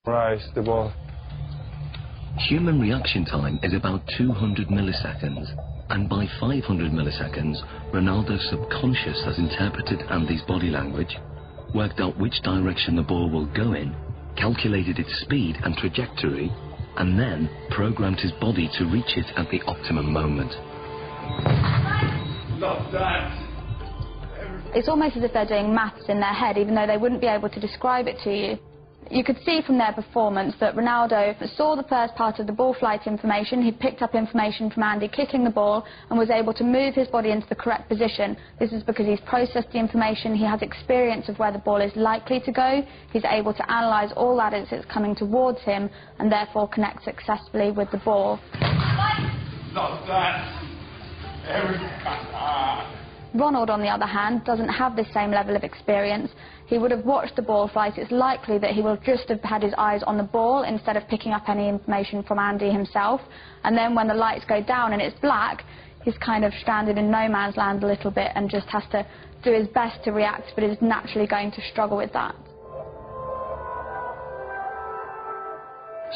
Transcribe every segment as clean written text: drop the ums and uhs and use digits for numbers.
Rise the ball. Human reaction time is about 200 milliseconds, and by 500 milliseconds, Ronaldo's subconscious has interpreted Andy's body language, worked out which direction the ball will go in, calculated its speed and trajectory, and then programmed his body to reach it at the optimum moment. Love that. It's almost as if they're doing maths in their head, even though they wouldn't be able to describe it to you. You could see from their performance that Ronaldo saw the first part of the ball flight information. He picked up information from Andy kicking the ball and was able to move his body into the correct position. This is because he's processed the information, he has experience of where the ball is likely to go, he's able to analyse all that as it's coming towards him and therefore connect successfully with the ball. Love that. Ronald, on the other hand, doesn't have this same level of experience. He would have watched the ball flight. It's likely that he will just have had his eyes on the ball instead of picking up any information from Andy himself. And then when the lights go down and it's black, he's kind of stranded in no man's land a little bit and just has to do his best to react, but is naturally going to struggle with that.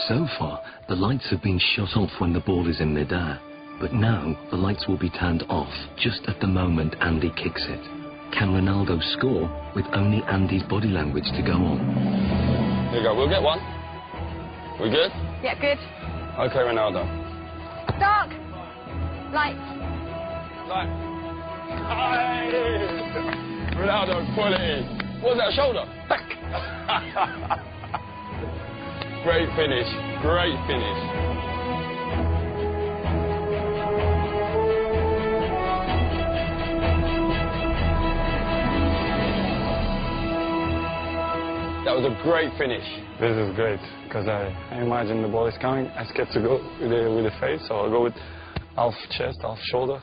So far, the lights have been shut off when the ball is in midair. But now, the lights will be turned off just at the moment Andy kicks it. Can Ronaldo score with only Andy's body language to go on? Here you go, we'll get one. We good? Yeah, good. Okay, Ronaldo. Dark. Light. Light. Ronaldo, pull it. What was that, shoulder? Great finish, great finish. That was a great finish. This is great, because I imagine the ball is coming. I scared to go with the face, so I'll go with half chest, half shoulder,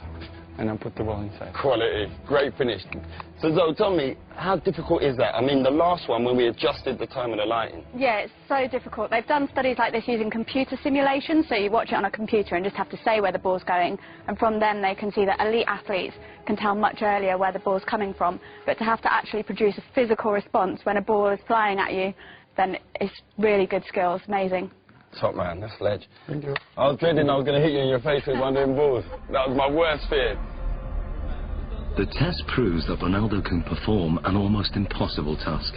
and then put the ball inside. Quality. Great finish. So, Zoe, tell me, how difficult is that? I mean, the last one, when we adjusted the time of the lighting. Yeah, it's so difficult. They've done studies like this using computer simulations, so you watch it on a computer and just have to say where the ball's going, and from then they can see that elite athletes can tell much earlier where the ball's coming from. But to have to actually produce a physical response when a ball is flying at you, then it's really good skills. Amazing. Top man, that's ledge. Thank you. I was dreading I was going to hit you in your face with one of them balls. That was my worst fear. The test proves that Ronaldo can perform an almost impossible task.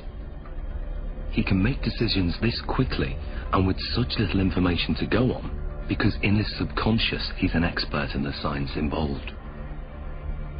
He can make decisions this quickly and with such little information to go on because in his subconscious he's an expert in the science involved.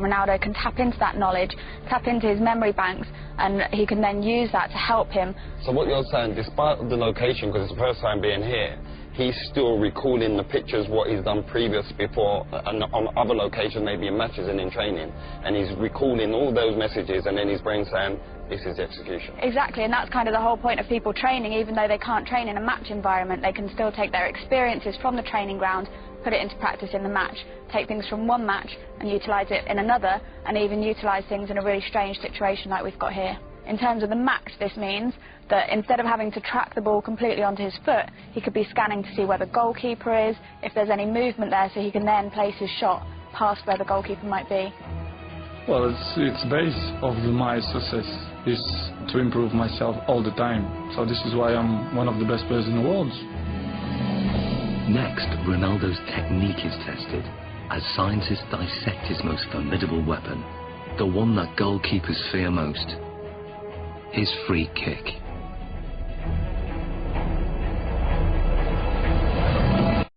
Ronaldo can tap into that knowledge, tap into his memory banks, and he can then use that to help him. So what you're saying, despite the location, because it's the first time being here, he's still recalling the pictures, what he's done previous before, and on other locations, maybe in matches and in training, and he's recalling all those messages, and then his brain saying, this is the execution. Exactly, and that's kind of the whole point of people training. Even though they can't train in a match environment, they can still take their experiences from the training ground, put it into practice in the match, take things from one match and utilise it in another, and even utilise things in a really strange situation like we've got here. In terms of the match, this means that instead of having to track the ball completely onto his foot, he could be scanning to see where the goalkeeper is, if there's any movement there, so he can then place his shot past where the goalkeeper might be. Well, it's base of my success is to improve myself all the time. So this is why I'm one of the best players in the world. Next, Ronaldo's technique is tested as scientists dissect his most formidable weapon, the one that goalkeepers fear most, his free kick.